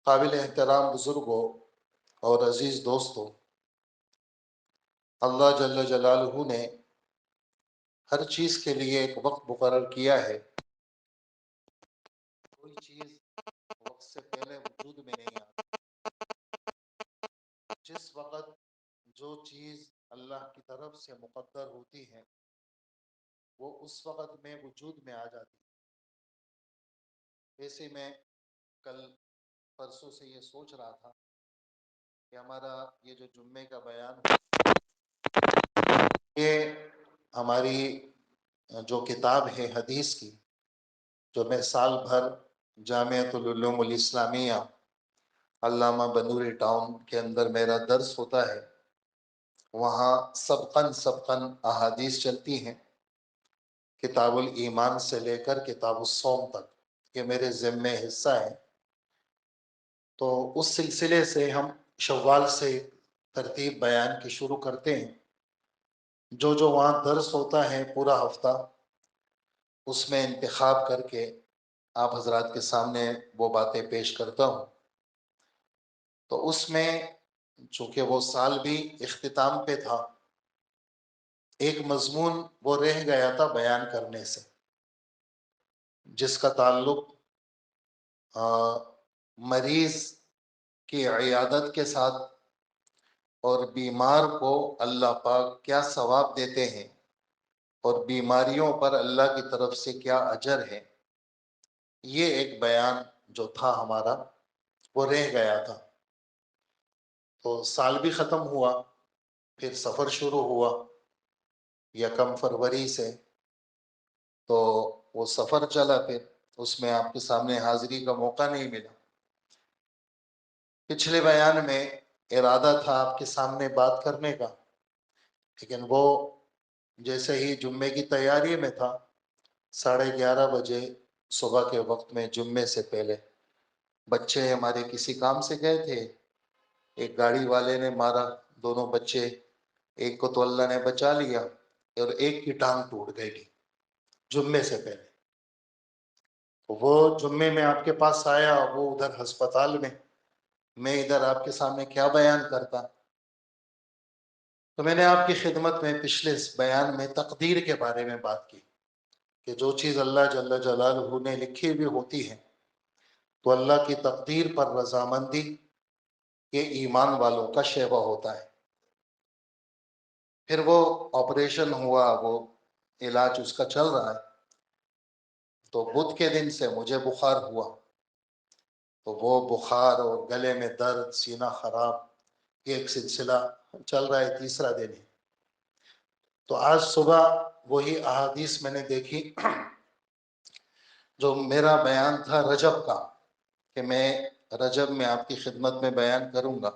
قابل احترام بزرگوں اور عزیز دوستوں، اللہ جل جلالہ نے ہر چیز کے لیے ایک وقت مقرر کیا ہے۔ کوئی چیز وقت سے پہلے وجود میں نہیں آتی۔ جس وقت جو چیز اللہ کی طرف سے مقدر ہوتی ہے وہ اس وقت میں وجود میں آ جاتی ہے۔ ویسے میں کل پرسوں سے یہ سوچ رہا تھا کہ ہمارا یہ جو جمعے کا بیان ہو، یہ ہماری جو کتاب ہے حدیث کی، جو میں سال بھر جامعۃ العلوم الاسلامیہ علامہ بنوری ٹاؤن کے اندر میرا درس ہوتا ہے، وہاں سبقاً احادیث چلتی ہیں، کتاب الایمان سے لے کر کتاب الصوم تک، یہ میرے ذمے حصہ ہے۔ تو اس سلسلے سے ہم شوال سے ترتیب بیان کی شروع کرتے ہیں۔ جو وہاں درس ہوتا ہے پورا ہفتہ، اس میں انتخاب کر کے آپ حضرات کے سامنے وہ باتیں پیش کرتا ہوں۔ تو اس میں چونکہ وہ سال بھی اختتام پہ تھا، ایک مضمون وہ رہ گیا تھا بیان کرنے سے، جس کا تعلق مریض کی عیادت کے ساتھ اور بیمار کو اللہ پاک کیا ثواب دیتے ہیں اور بیماریوں پر اللہ کی طرف سے کیا اجر ہے، یہ ایک بیان جو تھا ہمارا وہ رہ گیا تھا۔ تو سال بھی ختم ہوا، پھر سفر شروع ہوا 1 فروری سے، تو وہ سفر چلا، پھر اس میں آپ کے سامنے حاضری کا موقع نہیں ملا۔ پچھلے بیان میں ارادہ تھا آپ کے سامنے بات کرنے کا، لیکن وہ جیسے ہی جمعے کی تیاری میں تھا، 11:30 بجے صبح کے وقت میں جمعے سے پہلے بچے ہمارے کسی کام سے گئے تھے، ایک گاڑی والے نے مارا، دونوں بچے، ایک کو تو اللہ نے بچا لیا اور ایک کی ٹانگ ٹوٹ گئی جمعے سے پہلے۔ وہ جمعے میں آپ کے پاس آیا، وہ ادھر ہسپتال میں ادھر آپ کے سامنے کیا بیان کرتا۔ تو میں نے آپ کی خدمت میں پچھلے بیان میں تقدیر کے بارے میں بات کی کہ جو چیز اللہ جل جلالہ نے لکھی بھی ہوتی ہے تو اللہ کی تقدیر پر رضامندی یہ ایمان والوں کا شیوہ ہوتا ہے۔ پھر وہ آپریشن ہوا، وہ علاج اس کا چل رہا ہے، تو بدھ کے دن سے مجھے بخار ہوا، تو وہ بخار اور گلے میں درد، سینہ خراب، یہ ایک سلسلہ چل رہا ہے، 3را دن ہے۔ تو آج صبح وہی احادیث میں نے دیکھی جو میرا بیان تھا رجب کا، کہ میں رجب میں آپ کی خدمت میں بیان کروں گا،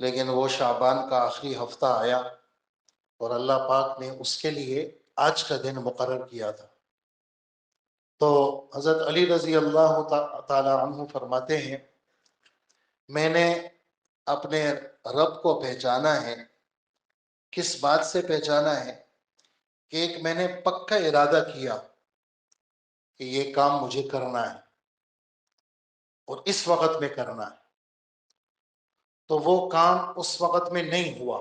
لیکن وہ شعبان کا آخری ہفتہ آیا اور اللہ پاک نے اس کے لیے آج کا دن مقرر کیا تھا۔ تو حضرت علی رضی اللہ تعالی عنہ فرماتے ہیں، میں نے اپنے رب کو پہچانا ہے۔ کس بات سے پہچانا ہے؟ کہ ایک میں نے پکا ارادہ کیا کہ یہ کام مجھے کرنا ہے اور اس وقت میں کرنا ہے، تو وہ کام اس وقت میں نہیں ہوا،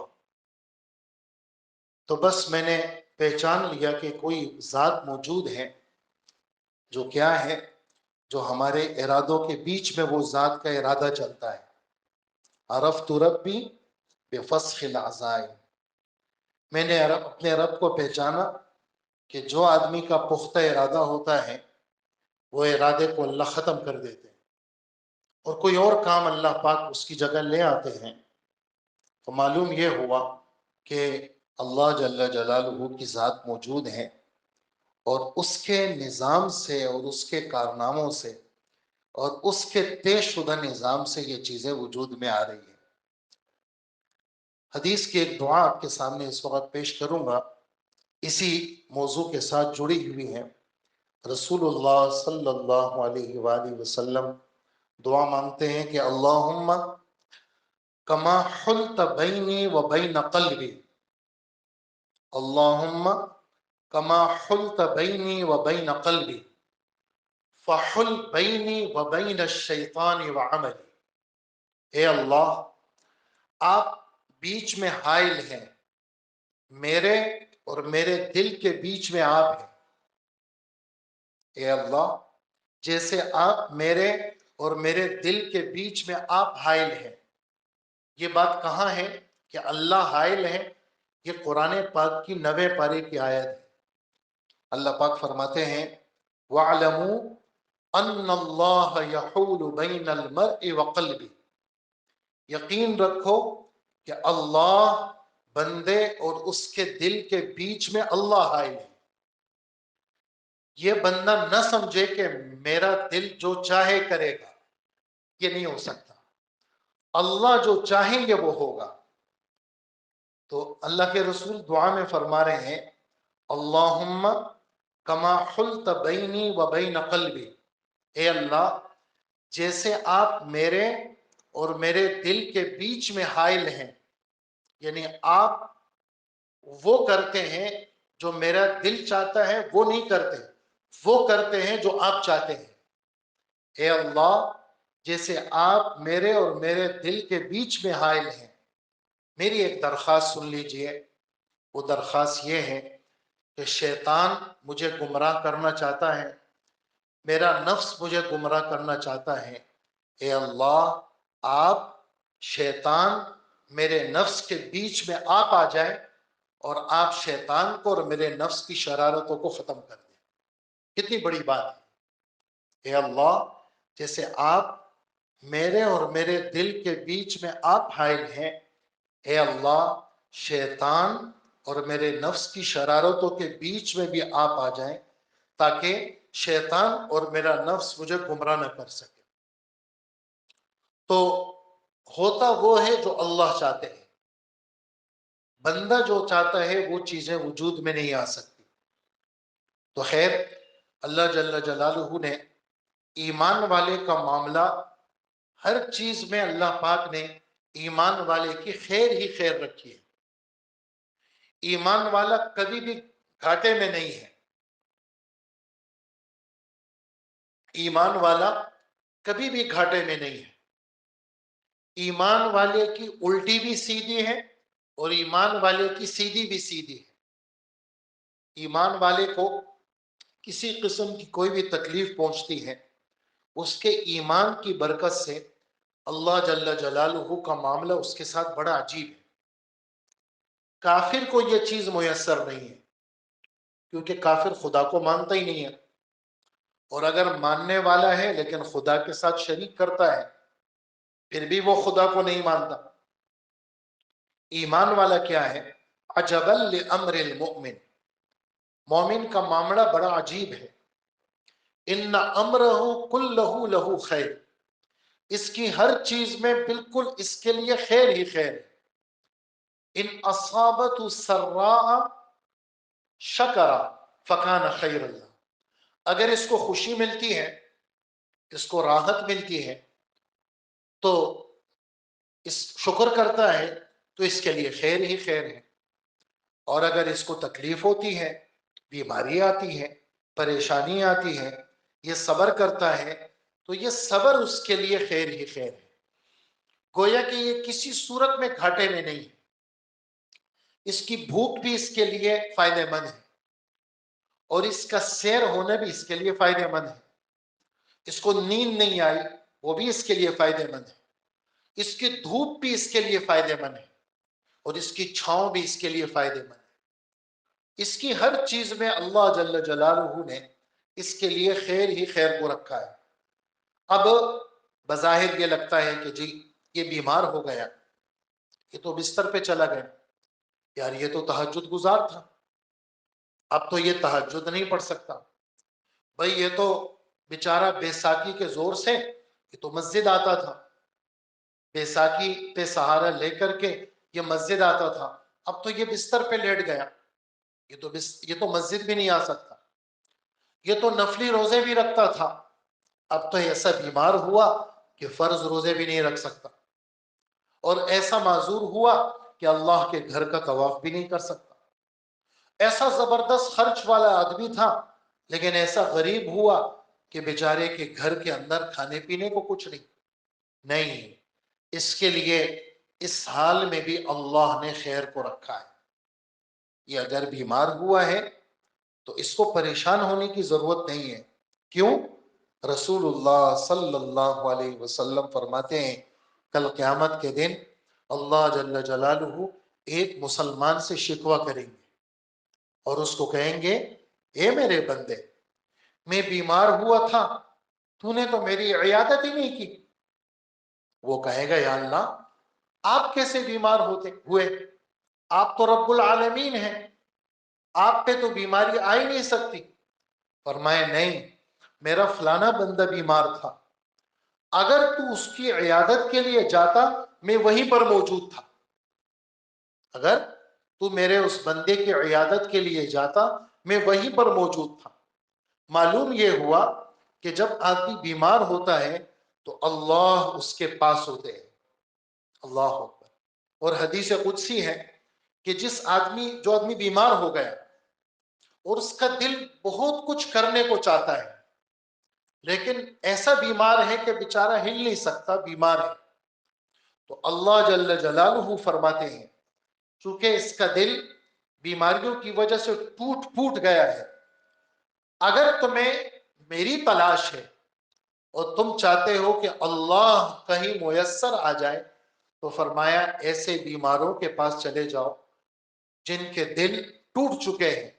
تو بس میں نے پہچان لیا کہ کوئی ذات موجود ہے جو کیا ہے، جو ہمارے ارادوں کے بیچ میں وہ ذات کا ارادہ چلتا ہے۔ عرفت ربی بفسخ العزائم، میں نے اپنے رب کو پہچانا کہ جو آدمی کا پختہ ارادہ ہوتا ہے وہ ارادے کو اللہ ختم کر دیتے ہیں اور کوئی اور کام اللہ پاک اس کی جگہ لے آتے ہیں۔ تو معلوم یہ ہوا کہ اللہ جل جلالہ کی ذات موجود ہے اور اس کے نظام سے اور اس کے کارناموں سے اور اس کے طے شدہ نظام سے یہ چیزیں وجود میں آ رہی ہیں۔ حدیث کی ایک دعا آپ کے سامنے اس وقت پیش کروں گا، اسی موضوع کے ساتھ جڑی ہوئی ہے۔ رسول اللہ صلی اللہ علیہ وآلہ وسلم دعا مانگتے ہیں کہ اللہم کما حلت بینی و بین قلبی، اللہم کما حلت بینی و بین قلبی فحل بینی وبین الشیطان وعملی، اے اللہ آپ بیچ میں حائل ہیں، میرے اور میرے دل کے بیچ میں آپ ہیں۔ اے اللہ جیسے آپ میرے اور میرے دل کے بیچ میں آپ حائل ہیں۔ یہ بات کہاں ہے کہ اللہ حائل ہے؟ یہ قرآن پاک کی 90 پارے کی آیت ہے۔ اللہ پاک فرماتے ہیں وَاعْلَمُوا أَنَّ اللَّهَ يَحُولُ بَيْنَ الْمَرْءِ وَقَلْبِهِ، یقین رکھو کہ اللہ بندے اور اس کے دل کے بیچ میں اللہ حائل ہے۔ یہ بندہ نہ سمجھے کہ میرا دل جو چاہے کرے گا، یہ نہیں ہو سکتا۔ اللہ جو چاہیں گے وہ ہوگا۔ تو اللہ کے رسول دعا میں فرما رہے ہیں اللہم کما حلت بینی و بین قلبی، اے اللہ جیسے آپ میرے اور میرے دل کے بیچ میں حائل ہیں، یعنی آپ وہ کرتے ہیں جو میرا دل چاہتا ہے وہ نہیں کرتے، وہ کرتے ہیں جو آپ چاہتے ہیں۔ اے اللہ جیسے آپ میرے اور میرے دل کے بیچ میں حائل ہیں، میری ایک درخواست سن لیجئے۔ وہ درخواست یہ ہے کہ شیطان مجھے گمراہ کرنا چاہتا ہے، میرا نفس مجھے گمراہ کرنا چاہتا ہے۔ اے اللہ آپ شیطان میرے نفس کے بیچ میں آپ آ جائیں اور آپ شیطان کو اور میرے نفس کی شرارتوں کو ختم کر دیں۔ کتنی بڑی بات ہے۔ اے اللہ جیسے آپ میرے اور میرے دل کے بیچ میں آپ حائل ہیں، اے اللہ شیطان اور میرے نفس کی شرارتوں کے بیچ میں بھی آپ آ جائیں تاکہ شیطان اور میرا نفس مجھے گمراہ نہ کر سکے۔ تو ہوتا وہ ہے جو اللہ چاہتے ہیں، بندہ جو چاہتا ہے وہ چیزیں وجود میں نہیں آ سکتی۔ تو خیر اللہ جل جلالہ نے ایمان والے کا معاملہ، ہر چیز میں اللہ پاک نے ایمان والے کی خیر ہی خیر رکھی ہے۔ ایمان والا کبھی بھی گھاٹے میں نہیں ہے، ایمان والا کبھی بھی گھاٹے میں نہیں ہے۔ ایمان والے کی الٹی بھی سیدھی ہے اور ایمان والے کی سیدھی بھی سیدھی ہے۔ ایمان والے کو کسی قسم کی کوئی بھی تکلیف پہنچتی ہے، اس کے ایمان کی برکت سے اللہ جل جلالہ کا معاملہ اس کے ساتھ بڑا عجیب ہے۔ کافر کو یہ چیز میسر نہیں ہے کیونکہ کافر خدا کو مانتا ہی نہیں ہے، اور اگر ماننے والا ہے لیکن خدا کے ساتھ شریک کرتا ہے پھر بھی وہ خدا کو نہیں مانتا۔ ایمان والا کیا ہے؟ عجبا لامر المؤمن، مومن کا معاملہ بڑا عجیب ہے۔ ان امرہ کلہ لہ خیر، اس کی ہر چیز میں بالکل اس کے لیے خیر ہی خیر ہے۔ ان اصابت سراء شکر فکان خیر اللہ، اگر اس کو خوشی ملتی ہے، اس کو راحت ملتی ہے تو اس شکر کرتا ہے تو اس کے لیے خیر ہی خیر ہے، اور اگر اس کو تکلیف ہوتی ہے، بیماری آتی ہے، پریشانی آتی ہے، یہ صبر کرتا ہے تو یہ صبر اس کے لیے خیر ہی خیر ہے۔ گویا کہ یہ کسی صورت میں گھاٹے میں نہیں ہے، اس کی بھوک بھی اس کے لیے فائدہ مند ہے اور اس کا سیر ہونا بھی اس کے لیے فائدہ مند ہے۔ اس کو نیند نہیں آئی وہ بھی اس کے لیے فائدہ مند ہے، اس کی دھوپ بھی اس کے لیے فائدہ مند ہے اور اس کی چھاؤں بھی اس کے لیے فائدہ مند ہے۔ اس کی ہر چیز میں اللہ جل جلالہ نے اس کے لیے خیر ہی خیر کو رکھا ہے۔ اب بظاہر یہ لگتا ہے کہ جی یہ بیمار ہو گیا، یہ تو بستر پہ چلا گیا، یار یہ تو تہجد گزار تھا، اب تو یہ تہجد نہیں پڑھ سکتا، بھئی یہ تو بیچارہ بیساکھی کے زور سے یہ تو مسجد آتا تھا، بیساکھی پہ سہارا لے کر کے یہ مسجد آتا تھا، اب تو یہ بستر پہ لیٹ گیا، یہ تو مسجد بھی نہیں آ سکتا، یہ تو نفلی روزے بھی رکھتا تھا، اب تو ایسا بیمار ہوا کہ فرض روزے بھی نہیں رکھ سکتا، اور ایسا معذور ہوا کہ اللہ کے گھر کا طواف بھی نہیں کر سکتا۔ ایسا زبردست خرچ والا آدمی تھا لیکن ایسا غریب ہوا کہ بیچارے کے گھر کے اندر کھانے پینے کو کچھ نہیں، اس کے لیے اس حال میں بھی اللہ نے خیر کو رکھا ہے. یہ اگر بیمار ہوا ہے تو اس کو پریشان ہونے کی ضرورت نہیں ہے. کیوں؟ رسول اللہ صلی اللہ علیہ وسلم فرماتے ہیں کل قیامت کے دن اللہ جل جلالہ ایک مسلمان سے شکوہ کریں گے اور اس کو کہیں گے اے میرے بندے، میں بیمار ہوا تھا، تو نے تو میری عیادت ہی نہیں کی. وہ کہے گا یا اللہ آپ کیسے بیمار ہوئے؟ آپ تو رب العالمین ہیں، آپ پہ تو بیماری آ ہی نہیں سکتی. فرمائے نہیں، میرا فلانا بندہ بیمار تھا، اگر تو اس کی عیادت کے لیے جاتا میں وہیں پر موجود تھا. اگر تو میرے اس بندے کی عیادت کے لیے جاتا میں وہیں پر موجود تھا. معلوم یہ ہوا کہ جب آدمی بیمار ہوتا ہے تو اللہ اس کے پاس ہوتے ہیں. اللہ اکبر. اور حدیث قدسی ہے کہ جو آدمی بیمار ہو گیا اور اس کا دل بہت کچھ کرنے کو چاہتا ہے لیکن ایسا بیمار ہے کہ بیچارہ ہل نہیں سکتا، بیمار ہے، تو اللہ جل جلالہ فرماتے ہیں چونکہ اس کا دل بیماریوں کی وجہ سے ٹوٹ گیا ہے، اگر تمہیں میری تلاش ہے اور تم چاہتے ہو کہ اللہ کہیں میسر آ جائے تو فرمایا ایسے بیماروں کے پاس چلے جاؤ جن کے دل ٹوٹ چکے ہیں،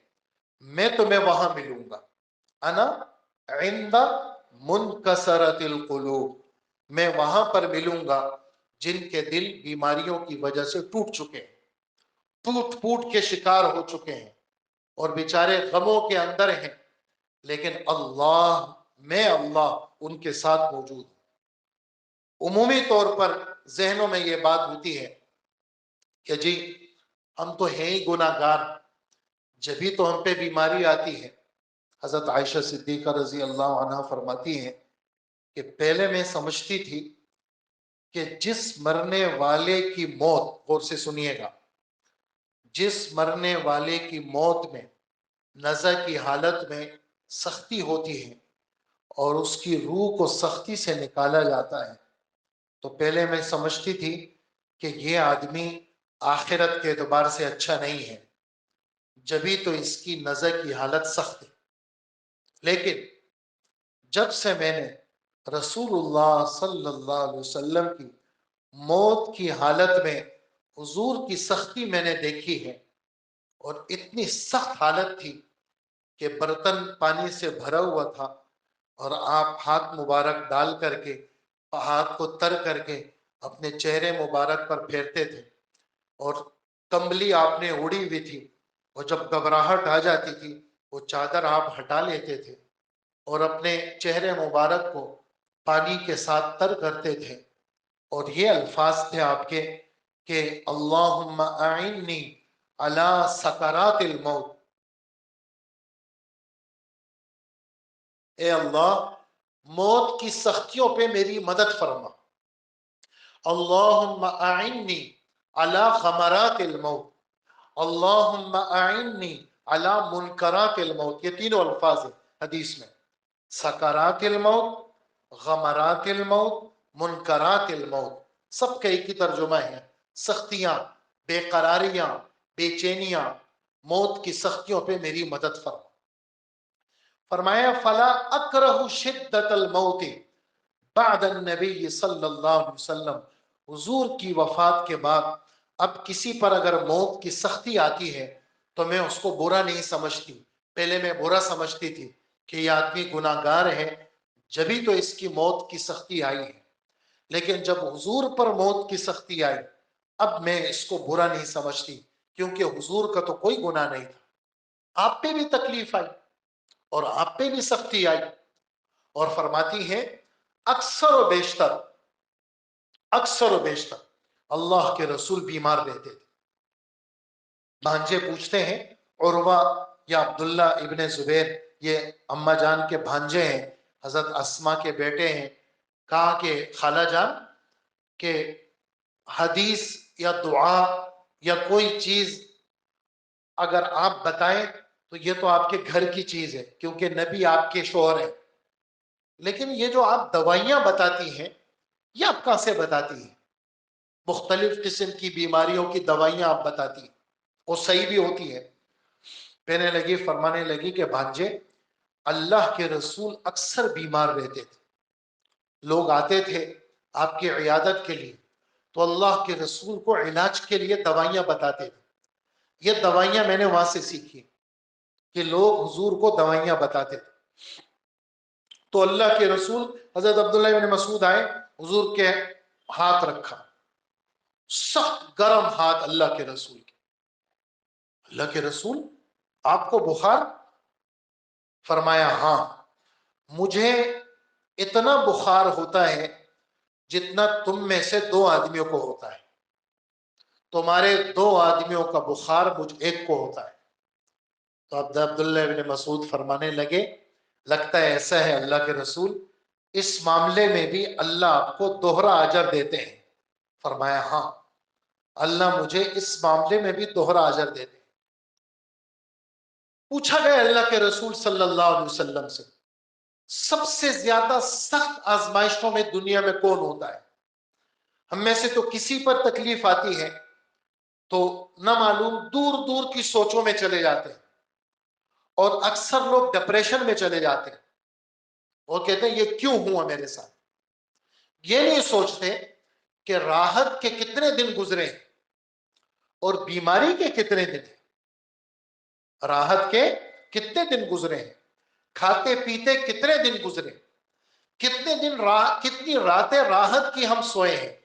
میں تمہیں وہاں ملوں گا. انا عند منکسرت القلوب، میں وہاں پر ملوں گا جن کے دل بیماریوں کی وجہ سے ٹوٹ چکے ہیں، ٹوٹ کے شکار ہو چکے ہیں اور بیچارے غموں کے اندر ہیں، لیکن میں اللہ ان کے ساتھ موجود ہوں. عمومی طور پر ذہنوں میں یہ بات ہوتی ہے کہ جی ہم تو ہیں ہی گناہ گار، جبھی تو ہم پہ بیماری آتی ہے. حضرت عائشہ صدیقہ رضی اللہ عنہ فرماتی ہیں کہ پہلے میں سمجھتی تھی کہ جس مرنے والے کی موت، غور سے سنیے گا، جس مرنے والے کی موت میں نزع کی حالت میں سختی ہوتی ہے اور اس کی روح کو سختی سے نکالا جاتا ہے، تو پہلے میں سمجھتی تھی کہ یہ آدمی آخرت کے اعتبار سے اچھا نہیں ہے، جبھی تو اس کی نزع کی حالت سخت ہے. لیکن جب سے میں نے رسول اللہ صلی اللہ علیہ وسلم کی موت کی حالت میں حضور کی سختی میں نے دیکھی ہے، اور اتنی سخت حالت تھی کہ برتن پانی سے بھرا ہوا تھا اور آپ ہاتھ مبارک ڈال کر کے ہاتھ کو تر کر کے اپنے چہرے مبارک پر پھیرتے تھے اور کمبلی آپ نے اڑی ہوئی تھی، اور جب گھبراہٹ آ جاتی تھی وہ چادر آپ ہٹا لیتے تھے اور اپنے چہرے مبارک کو پانی کے ساتھ تر کرتے تھے، اور یہ الفاظ تھے آپ کے کہ اللہم اعنی علی سکرات الموت، اے اللہ موت کی سختیوں پہ میری مدد فرما. اللہم اعنی علی غمرات الموت، اللہم اعنی علی منکرات الموت. یہ تینوں الفاظ ہیں حدیث میں، سکرات الموت، غمرات الموت، منکرات الموت. سب کا ایک ہی ترجمہ ہے، سختیاں، بے قراریاں، بے چینیاں، موت کی سختیوں پہ میری مدد فرما. فرمایا فلا اکرہ شدت الموت بعد النبی صلی اللہ علیہ وسلم، حضور کی وفات کے بعد اب کسی پر اگر موت کی سختی آتی ہے تو میں اس کو برا نہیں سمجھتی. پہلے میں برا سمجھتی تھی کہ یہ آدمی گناہ گار ہے جبھی تو اس کی موت کی سختی آئی ہے، لیکن جب حضور پر موت کی سختی آئی اب میں اس کو برا نہیں سمجھتی، کیونکہ حضور کا تو کوئی گناہ نہیں تھا. آپ پہ بھی تکلیف آئی اور آپ پہ بھی سختی آئی. اور فرماتی ہے اکثر و بیشتر اللہ کے رسول بیمار رہتے تھے. بھانجے پوچھتے ہیں، عروہ یا عبداللہ ابن زبیر، یہ اما جان کے بھانجے ہیں، حضرت اسما کے بیٹے ہیں، کہا کہ خالہ جان کہ حدیث یا دعا یا کوئی چیز اگر آپ بتائیں تو یہ تو آپ کے گھر کی چیز ہے، کیونکہ نبی آپ کے شوہر ہیں، لیکن یہ جو آپ دوائیاں بتاتی ہیں یہ آپ کہاں سے بتاتی ہیں؟ مختلف قسم کی بیماریوں کی دوائیاں آپ بتاتی ہیں، وہ صحیح بھی ہوتی ہے؟ کہنے لگی، فرمانے لگی کہ بھانجے اللہ کے رسول اکثر بیمار رہتے تھے، لوگ آتے تھے آپ کی عیادت کے لیے تو اللہ کے رسول کو علاج کے لیے دوائیاں بتاتے تھے. یہ دوائیاں میں نے وہاں سے سیکھی کہ لوگ حضور کو دوائیاں بتاتے تھے. تو اللہ کے رسول حضرت عبداللہ بن مسعود آئے، حضور کے ہاتھ رکھا، سخت گرم ہاتھ اللہ کے رسول کے. اللہ کے رسول آپ کو بخار؟ فرمایا ہاں، مجھے اتنا بخار ہوتا ہے جتنا تم میں سے 2 آدمیوں کو ہوتا ہے، تمہارے 2 آدمیوں کا بخار مجھ ایک کو ہوتا ہے. تو عبداللہ بن مسعود فرمانے لگے لگتا ہے ایسا ہے اللہ کے رسول، اس معاملے میں بھی اللہ آپ کو دوہرا اجر دیتے ہیں. فرمایا ہاں، اللہ مجھے اس معاملے میں بھی دوہرا اجر دیتے ہیں. پوچھا گیا اللہ کے رسول صلی اللہ علیہ وسلم سے، سب سے زیادہ سخت آزمائشوں میں دنیا میں کون ہوتا ہے؟ ہم میں سے تو کسی پر تکلیف آتی ہے تو نہ معلوم دور دور کی سوچوں میں چلے جاتے ہیں، اور اکثر لوگ ڈپریشن میں چلے جاتے ہیں اور کہتے ہیں یہ کیوں ہوا میرے ساتھ. یہ نہیں سوچتے کہ راحت کے کتنے دن گزرے ہیں اور بیماری کے کتنے دن ہیں. راحت کے کتنے دن گزرے ہیں، کھاتے پیتے کتنے دن گزرے، کتنے دن کتنی راتیں راحت کی ہم سوئے ہیں،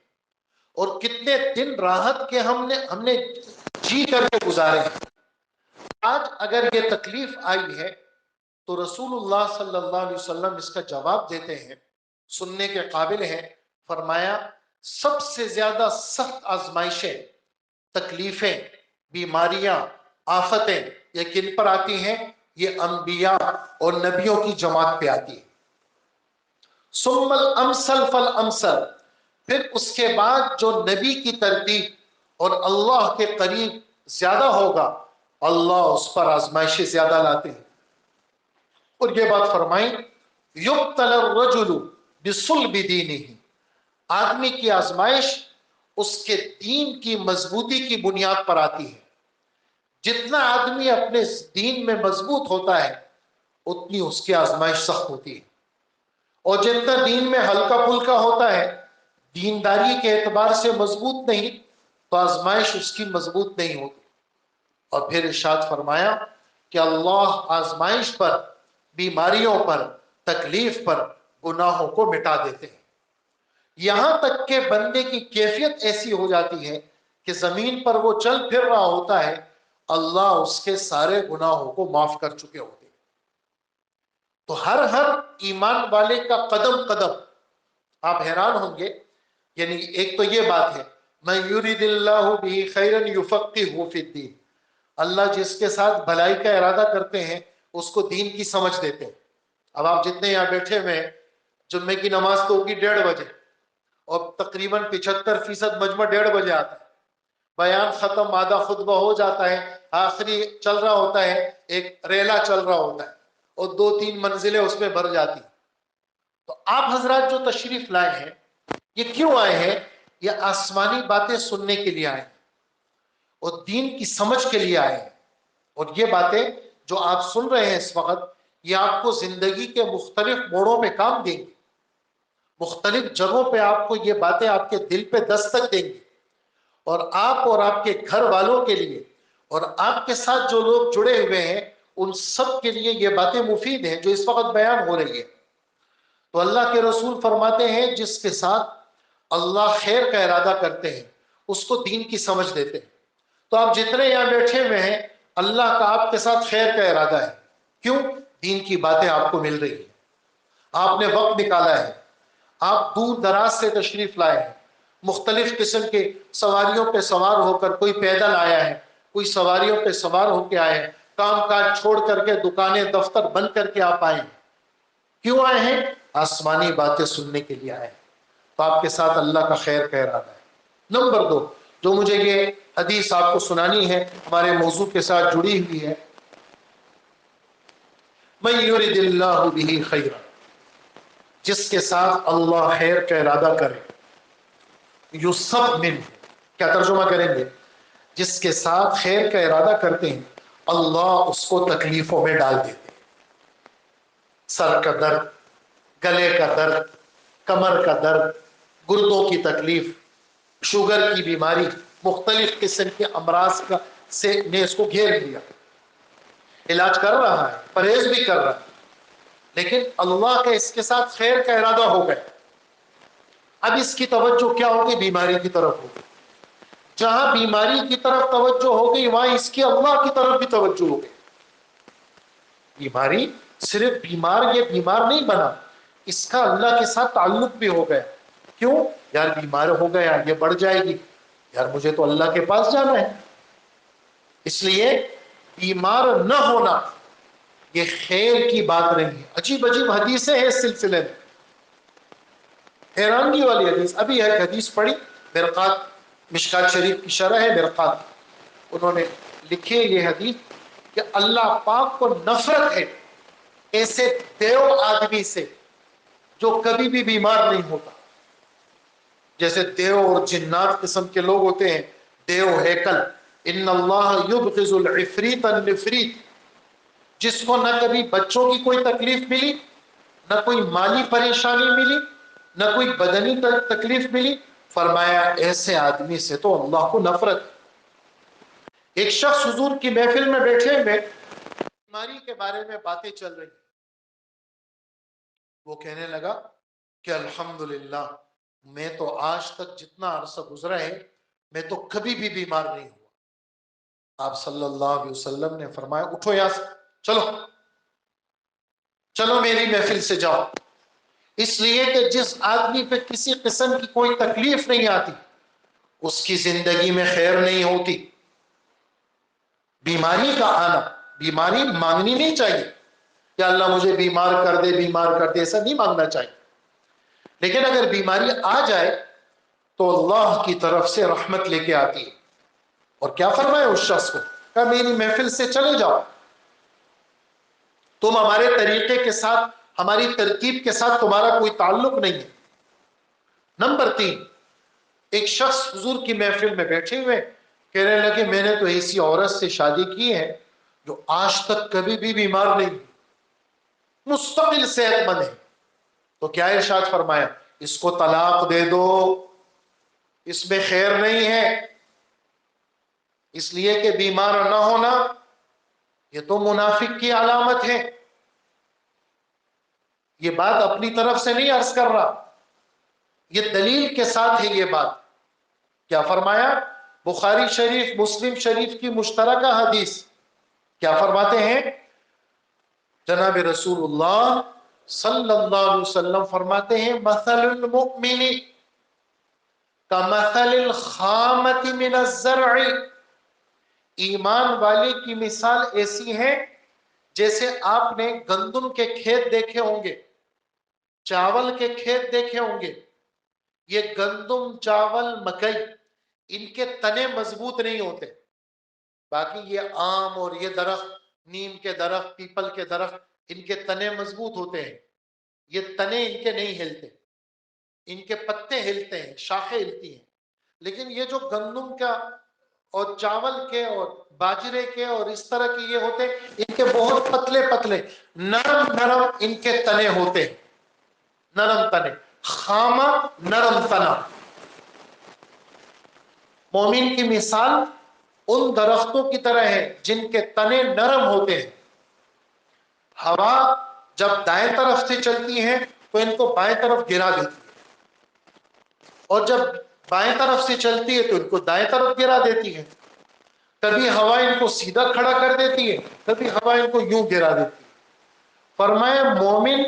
اور کتنے دن راحت کے ہم نے جی کر کے گزارے ہیں. آج اگر یہ تکلیف آئی ہے تو رسول اللہ صلی اللہ علیہ وسلم اس کا جواب دیتے ہیں، سننے کے قابل ہیں. فرمایا سب سے زیادہ سخت آزمائشیں، تکلیفیں، بیماریاں، آفتیں یہ کن پر آتی ہیں؟ یہ انبیاء اور نبیوں کی جماعت پہ آتی ہے. ثم الامثل فالامثل، پھر اس کے بعد جو نبی کی ترتیب اور اللہ کے قریب زیادہ ہوگا اللہ اس پر آزمائشیں زیادہ لاتے ہیں. اور یہ بات فرمائیں یبتلی الرجل بصلب دینہ، آدمی کی آزمائش اس کے دین کی مضبوطی کی بنیاد پر آتی ہے. جتنا آدمی اپنے دین میں مضبوط ہوتا ہے اتنی اس کی آزمائش سخت ہوتی ہے، اور جتنا دین میں ہلکا پھلکا ہوتا ہے، دینداری کے اعتبار سے مضبوط نہیں، تو آزمائش اس کی مضبوط نہیں ہوتی. اور پھر ارشاد فرمایا کہ اللہ آزمائش پر، بیماریوں پر، تکلیف پر گناہوں کو مٹا دیتے ہیں. یہاں تک کہ بندے کی کیفیت ایسی ہو جاتی ہے کہ زمین پر وہ چل پھر رہا ہوتا ہے اللہ اس کے سارے گناہوں کو معاف کر چکے ہوتے ہیں. تو ہر ایمان والے کا قدم قدم آپ حیران ہوں گے. یعنی ایک تو یہ بات ہے من یرید اللہ بہ خیرا یفقہہ فی الدین، اللہ جس کے ساتھ بھلائی کا ارادہ کرتے ہیں اس کو دین کی سمجھ دیتے ہیں. اب آپ جتنے یہاں بیٹھے ہوئے ہیں، جمعے کی نماز تو ہوگی 1:30 بجے اور تقریباً 75% مجمع 1:30 بجے آتا ہے، بیان ختم، آدھا خطبہ ہو جاتا ہے، آخری چل رہا ہوتا ہے، ایک ریلا چل رہا ہوتا ہے اور 2-3 منزلیں اس میں بھر جاتی. تو آپ حضرات جو تشریف لائے ہیں یہ کیوں آئے ہیں؟ یہ آسمانی باتیں سننے کے لیے آئے ہیں اور دین کی سمجھ کے لیے آئے ہیں. اور یہ باتیں جو آپ سن رہے ہیں اس وقت یہ آپ کو زندگی کے مختلف موڑوں پہ کام دیں گے، مختلف جگہوں پہ آپ کو یہ باتیں آپ کے دل پہ دستک دیں گی، اور آپ اور آپ کے گھر والوں کے لیے اور آپ کے ساتھ جو لوگ جڑے ہوئے ہیں ان سب کے لیے یہ باتیں مفید ہیں جو اس وقت بیان ہو رہی ہے. تو اللہ کے رسول فرماتے ہیں جس کے ساتھ اللہ خیر کا ارادہ کرتے ہیں اس کو دین کی سمجھ دیتے ہیں. تو آپ جتنے یہاں بیٹھے ہوئے ہیں اللہ کا آپ کے ساتھ خیر کا ارادہ ہے. کیوں؟ دین کی باتیں آپ کو مل رہی ہیں، آپ نے وقت نکالا ہے، آپ دور دراز سے تشریف لائے ہیں، مختلف قسم کے سواریوں پہ سوار ہو کر، کوئی پیدل آیا ہے، کوئی سواریوں پہ سوار ہو کے آئے ہیں، کام کاج چھوڑ کر کے دکانیں دفتر بند کر کے آپ آئے ہیں. کیوں آئے ہیں؟ آسمانی باتیں سننے کے لیے آئے ہیں. تو آپ کے ساتھ اللہ کا خیر کا ارادہ ہے. نمبر 2 جو مجھے یہ حدیث آپ کو سنانی ہے ہمارے موضوع کے ساتھ جڑی ہوئی ہے، من یرد اللہ بہ خیرا، جس کے ساتھ اللہ خیر کا ارادہ کرے، یصب منہ، کیا ترجمہ کریں گے؟ جس کے ساتھ خیر کا ارادہ کرتے ہیں اللہ اس کو تکلیفوں میں ڈال دیتے ہیں۔ سر کا درد، گلے کا درد، کمر کا درد، گردوں کی تکلیف، شوگر کی بیماری، مختلف قسم کے امراض کا سے نے اس کو گھیر لیا، علاج کر رہا ہے، پرہیز بھی کر رہا ہے، لیکن اللہ کا اس کے ساتھ خیر کا ارادہ ہو گیا۔ اب اس کی توجہ کیا ہوگی؟ بیماری کی طرف ہوگی۔ جہاں بیماری کی طرف توجہ ہوگی وہاں اس کی اللہ کی طرف بھی توجہ ہوگی۔ بیماری صرف بیمار یہ بیمار نہیں بنا، اس کا اللہ کے ساتھ تعلق بھی ہو گیا۔ کیوں؟ یار بیمار ہو گیا، یہ بڑھ جائے گی، یار مجھے تو اللہ کے پاس جانا ہے۔ اس لیے بیمار نہ ہونا یہ خیر کی بات نہیں ہے۔ عجیب عجیب حدیثیں ہیں اس سلسلے میں، حیرانگی والی حدیث۔ ابھی ایک حدیث پڑھی، مرقات، مشکات شریف کی شرح ہے مرقات، انہوں نے لکھی یہ حدیث کہ اللہ پاک کو نفرت ہے ایسے دیو آدمی سے جو کبھی بھی بیمار نہیں ہوتا۔ جیسے دیو اور جنات قسم کے لوگ ہوتے ہیں، دیو ہیکل، ان اللہ یبغض العفریت النفریت، جس کو نہ کبھی بچوں کی کوئی تکلیف ملی، نہ کوئی مالی پریشانی ملی، نہ کوئی بدنی تکلیف ملی، فرمایا ایسے آدمی سے تو اللہ کو نفرت۔ ایک شخص حضور کی محفل میں بیٹھے ہوئے بیماری کے بارے میں باتیں چل رہی، وہ کہنے لگا کہ الحمدللہ میں تو آج تک جتنا عرصہ گزرا ہے میں تو کبھی بھی بیمار نہیں ہوا۔ آپ صلی اللہ علیہ وسلم نے فرمایا اٹھو یہاں سے، چلو چلو میری محفل سے جاؤ۔ اس لیے کہ جس آدمی پہ کسی قسم کی کوئی تکلیف نہیں آتی اس کی زندگی میں خیر نہیں ہوتی۔ بیماری کا آنا، بیماری مانگنی نہیں چاہیے کہ اللہ مجھے بیمار کر دے، بیمار کر دے، ایسا نہیں مانگنا چاہیے۔ لیکن اگر بیماری آ جائے تو اللہ کی طرف سے رحمت لے کے آتی ہے۔ اور کیا فرمایا اس شخص کو؟ کہا میری محفل سے چلے جاؤ، تم ہمارے طریقے کے ساتھ، ہماری ترکیب کے ساتھ تمہارا کوئی تعلق نہیں ہے۔ نمبر 3، ایک شخص حضور کی محفل میں بیٹھے ہوئے کہنے لگے میں نے تو ایسی عورت سے شادی کی ہے جو آج تک کبھی بھی بیمار نہیں، مستقل صحت مند ہے۔ تو کیا ارشاد فرمایا؟ اس کو طلاق دے دو، اس میں خیر نہیں ہے۔ اس لیے کہ بیمار نہ ہونا یہ تو منافق کی علامت ہے۔ یہ بات اپنی طرف سے نہیں عرض کر رہا، یہ دلیل کے ساتھ ہے۔ یہ بات کیا فرمایا؟ بخاری شریف مسلم شریف کی مشترکہ حدیث، کیا فرماتے ہیں جناب رسول اللہ صلی اللہ علیہ وسلم؟ فرماتے ہیں مثل المؤمن کمثل الخامۃ من الزرع، ایمان والے کی مثال ایسی ہے جیسے آپ نے گندم کے کھیت دیکھے ہوں گے، چاول کے کھیت دیکھے ہوں گے۔ یہ گندم، چاول، مکئی، ان کے تنے مضبوط نہیں ہوتے، باقی یہ آم اور یہ درخت، نیم کے درخت، پیپل کے درخت، ان کے تنے مضبوط ہوتے ہیں، یہ تنے ان کے نہیں ہلتے، ان کے پتے ہلتے ہیں، شاخیں ہلتی ہیں۔ لیکن یہ جو گندم کا اور چاول کے اور باجرے کے اور اس طرح کے یہ ہوتے ہیں، ان کے بہت پتلے پتلے نرم نرم ان کے تنے ہوتے ہیں، نرم تنے، خامہ نرم تنا۔ مومن کی مثال ان درختوں کی طرح ہے جن کے تنے نرم ہوتے ہیں۔ ہوا جب دائیں طرف سے چلتی ہے تو ان کو بائیں طرف گرا دیتی ہے، اور جب بائیں طرف سے چلتی ہے تو ان کو دائیں طرف گرا دیتی ہے۔ کبھی ہوا ان کو سیدھا کھڑا کر دیتی ہے، کبھی ہوا ان کو یوں گرا دیتی ہے۔ فرمایا مومن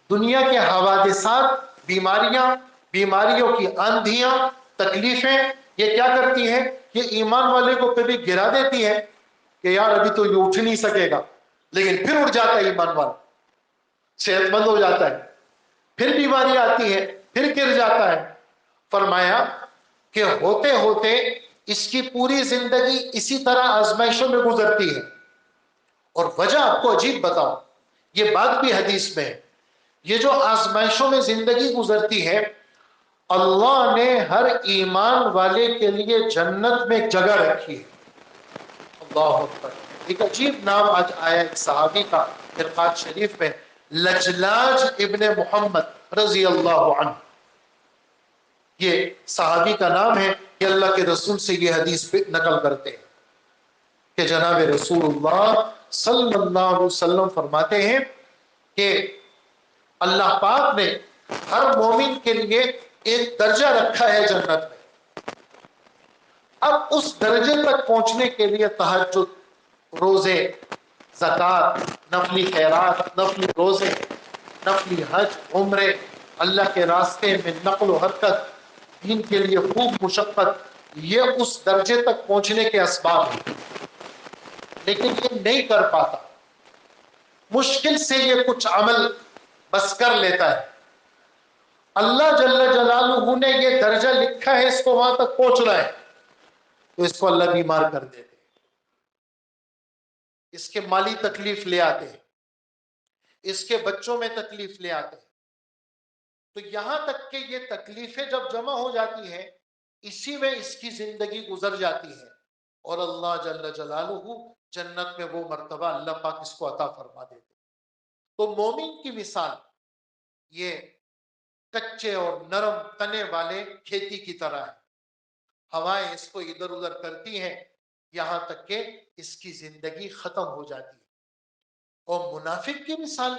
دنیا کے حوادثات، بیماریاں، بیماریوں کی آندھیاں، تکلیفیں، یہ کیا کرتی ہیں؟ یہ ایمان والے کو کبھی گرا دیتی ہے کہ یار ابھی تو یہ اٹھ نہیں سکے گا، لیکن پھر اٹھ جاتا ہے ایمان والا، صحت مند ہو جاتا ہے، پھر بیماری آتی ہے، پھر گر جاتا ہے۔ فرمایا کہ ہوتے ہوتے اس کی پوری زندگی اسی طرح آزمائشوں میں گزرتی ہے۔ اور وجہ آپ کو عجیب بتاؤں، یہ بات بھی حدیث میں ہے، یہ جو آزمائشوں میں زندگی گزرتی ہے، اللہ نے ہر ایمان والے کے لیے جنت میں ایک جگہ رکھی ہے۔ اللہ اکبر۔ ایک عجیب نام آج آیا ایک صحابی کا فرقات شریف میں، لجلاج ابن محمد رضی اللہ عنہ، یہ صحابی کا نام ہے کہ اللہ کے رسول سے یہ حدیث پہ نقل کرتے ہیں کہ جناب رسول اللہ صلی اللہ علیہ وسلم فرماتے ہیں کہ اللہ پاک نے ہر مومن کے لیے ایک درجہ رکھا ہے جنت میں۔ اب اس درجے تک پہنچنے کے لیے تہجد، روزے، زکوٰۃ، نفلی خیرات، نفلی روزے، نفلی حج، عمرے، اللہ کے راستے میں نقل و حرکت، دین کے لیے خوب مشقت، یہ اس درجے تک پہنچنے کے اسباب ہیں، لیکن یہ نہیں کر پاتا، مشکل سے یہ کچھ عمل بس کر لیتا ہے۔ اللہ جل جلالہ نے یہ درجہ لکھا ہے، اس کو وہاں تک پہنچنا ہے، تو اس کو اللہ بیمار کر دیتے، اس کے مالی تکلیف لے آتے ہیں، اس کے بچوں میں تکلیف لے آتے ہیں۔ تو یہاں تک کہ یہ تکلیفیں جب جمع ہو جاتی ہیں، اسی میں اس کی زندگی گزر جاتی ہے، اور اللہ جل جلالہ جنت میں وہ مرتبہ اللہ پاک اس کو عطا فرما دیتے۔ تو مومن کی مثال یہ کچے اور نرم تنے والے کھیتی کی طرح ہے، ہوائیں اس کو ادھر ادھر کرتی ہیں یہاں تک کہ اس کی زندگی ختم ہو جاتی ہے۔ اور منافق کی مثال،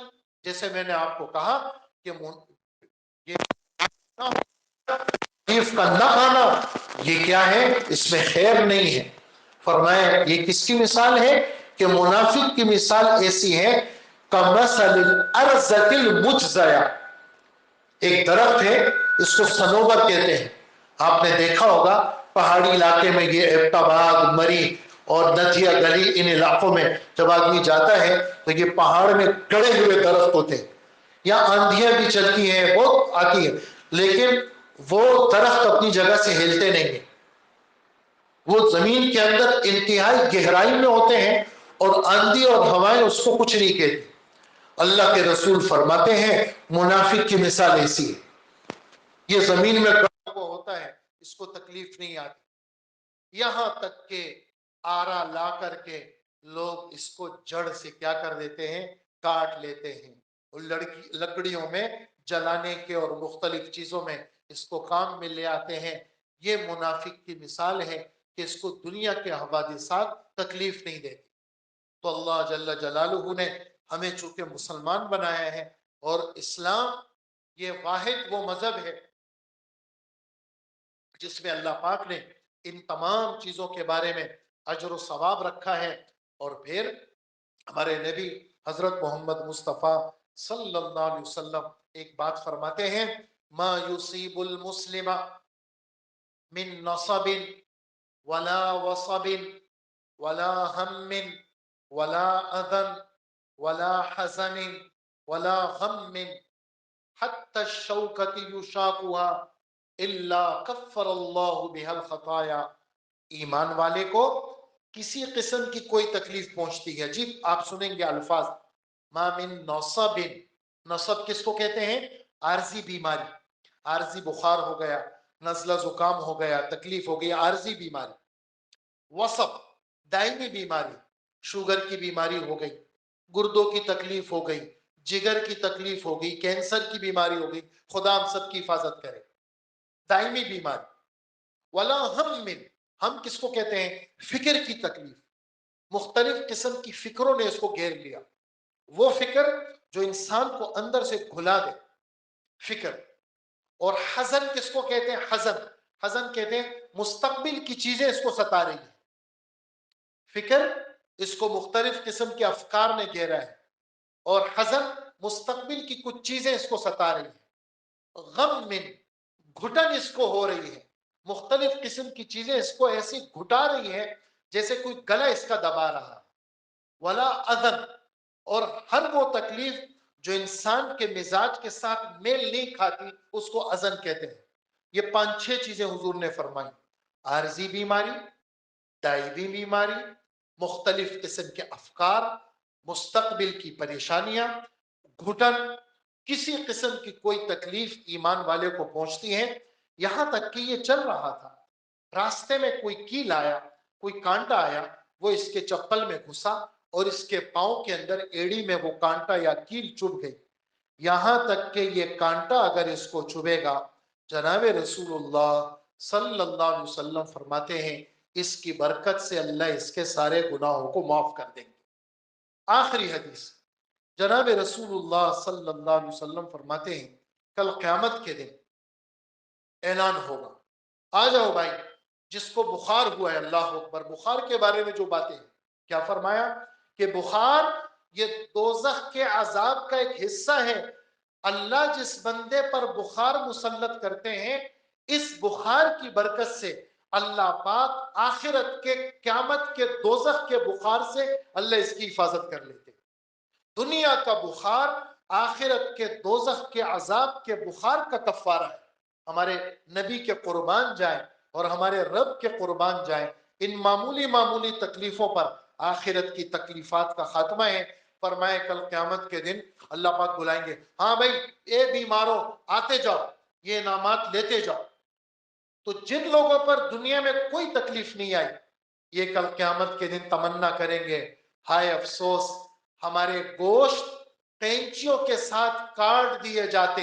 جیسے میں نے آپ کو کہا کہ یہ تکلیف کا نہ آنا، یہ کیا ہے؟ اس میں خیر نہیں ہے۔ فرمایا یہ کس کی مثال ہے کہ منافق کی مثال ایسی ہے کمثل الارض المجزیہ، ایک درخت ہے، اس کو صنوبر کہتے ہیں، آپ نے دیکھا ہوگا پہاڑی علاقے میں یہ ایبٹ آباد، مری اور نتھیا گلی، ان علاقوں میں جب آدمی جاتا ہے تو یہ پہاڑ میں گڑے ہوئے درخت ہوتے ہیں، یا آندھیاں بھی چلتی ہیں، بہت آتی ہے، لیکن وہ درخت اپنی جگہ سے ہلتے نہیں ہیں، وہ زمین کے اندر انتہائی گہرائی میں ہوتے ہیں، اور آندھی اور ہوائیں اس کو کچھ نہیں کہتی۔ اللہ کے رسول فرماتے ہیں منافق کی مثال ایسی ہے، یہ زمین میں گڑا ہوا ہوتا ہے، اس کو تکلیف نہیں آتی، یہاں تک کہ آرا لا کر کے لوگ اس کو جڑ سے کیا کر دیتے ہیں؟ کاٹ لیتے ہیں، اور لکڑیوں میں جلانے کے اور مختلف چیزوں میں اس کو کام میں لے آتے ہیں۔ یہ منافق کی مثال ہے کہ اس کو دنیا کے حوادثات تکلیف نہیں دیتے۔ تو اللہ جل جلالہ نے ہمیں چونکہ مسلمان بنایا ہے، اور اسلام یہ واحد وہ مذہب ہے جس میں اللہ پاک نے ان تمام چیزوں کے بارے میں اجر و ثواب رکھا ہے۔ اور پھر ہمارے نبی حضرت محمد مصطفیٰ صلی اللہ علیہ وسلم ایک بات فرماتے ہیں، ما یصیب المسلم من نصب ولا وصب ولا ہم ولا اذن ولا حزن ولا غم حتى الشوكة يشاكها الا كفر الله بها الخطايا۔ ایمان والے کو کسی قسم کی کوئی تکلیف پہنچتی ہے، جی آپ سنیں گے الفاظ، ما من نصب، نصب کس کو کہتے ہیں؟ عارضی بیماری، عارضی بخار ہو گیا، نزلہ زکام ہو گیا، تکلیف ہو گئی، عارضی بیماری۔ وصب دائمی بیماری، شوگر کی بیماری ہو گئی، گردوں کی تکلیف ہو گئی، جگر کی تکلیف ہو گئی، کینسر کی بیماری ہو گئی، خدا ہم سب کی حفاظت کرے، دائمی بیماری۔ ولا ہم کس کو کہتے ہیں؟ فکر کی تکلیف، مختلف قسم کی فکروں نے اس کو گھیر لیا، وہ فکر جو انسان کو اندر سے گھلا دے، فکر۔ اور حزن کس کو کہتے ہیں؟ حزن کہتے ہیں مستقبل کی چیزیں اس کو ستا رہی ہیں، فکر اس کو مختلف قسم کے افکار نے گھیرا ہے، اور حزن مستقبل کی کچھ چیزیں اس کو ستا رہی ہیں، غم گھٹن اس کو ہو رہی ہے، مختلف قسم کی چیزیں اس کو ایسی گھٹا رہی ہیں جیسے کوئی گلا اس کا دبا رہا۔ ولا اذن، اور ہر وہ تکلیف جو انسان کے مزاج کے ساتھ میل نہیں کھاتی اس کو اذن کہتے ہیں۔ یہ 5-6 چیزیں حضور نے فرمائی، عارضی بیماری، دائمی بیماری، مختلف قسم کے افکار، مستقبل کی پریشانیاں، گھٹن کسی قسم کی کوئی تکلیف ایمان والے کو پہنچتی ہے، یہاں تک کہ یہ چل رہا تھا، راستے میں کوئی کیل آیا، کوئی کانٹا آیا، وہ اس کے چپل میں گھسا اور اس کے پاؤں کے اندر ایڑی میں وہ کانٹا یا کیل چبھ گئی، یہاں تک کہ یہ کانٹا اگر اس کو چبھے گا، جناب رسول اللہ صلی اللہ علیہ وسلم فرماتے ہیں اس کی برکت سے اللہ اس کے سارے گناہوں کو معاف کر دیں گے۔ آخری حدیث، جناب رسول اللہ صلی اللہ علیہ وسلم فرماتے ہیں کل قیامت کے دن اعلان ہوگا، آ جاؤ بھائی، جس کو بخار ہوا ہے، اللہ اکبر، بخار کے بارے میں جو باتیں ہیں، کیا فرمایا کہ بخار یہ دوزخ کے عذاب کا ایک حصہ ہے، اللہ جس بندے پر بخار مسلط کرتے ہیں، اس بخار کی برکت سے اللہ پاک آخرت کے قیامت کے دوزخ کے بخار سے اللہ اس کی حفاظت کر لیتے۔ دنیا کا بخار آخرت کے دوزخ کے عذاب کے بخار کا کفارہ ہے۔ ہمارے نبی کے قربان جائیں اور ہمارے رب کے قربان جائیں، ان معمولی معمولی تکلیفوں پر آخرت کی تکلیفات کا خاتمہ ہے۔ فرمائے کل قیامت کے دن اللہ پاک بلائیں گے، ہاں بھائی اے بیماروں آتے جاؤ، یہ انعامات لیتے جاؤ۔ تو جن لوگوں پر دنیا میں کوئی تکلیف نہیں آئی، یہ کل قیامت کے دن تمنا کریں گے، ہائے افسوس ہمارے گوشت قینچیوں کے ساتھ کاٹ دیے جاتے،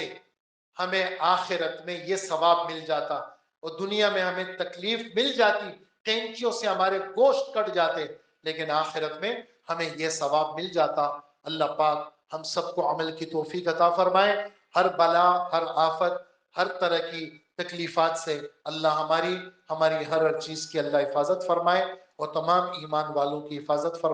ہمیں آخرت میں یہ ثواب مل جاتا، اور دنیا میں ہمیں تکلیف مل جاتی، قینچیوں سے ہمارے گوشت کٹ جاتے، لیکن آخرت میں ہمیں یہ ثواب مل جاتا۔ اللہ پاک ہم سب کو عمل کی توفیق عطا فرمائے، ہر بلا، ہر آفت، ہر طرح کی تکلیفات سے اللہ ہماری ہر چیز کی اللہ حفاظت فرمائے، اور تمام ایمان والوں کی حفاظت فرمائے۔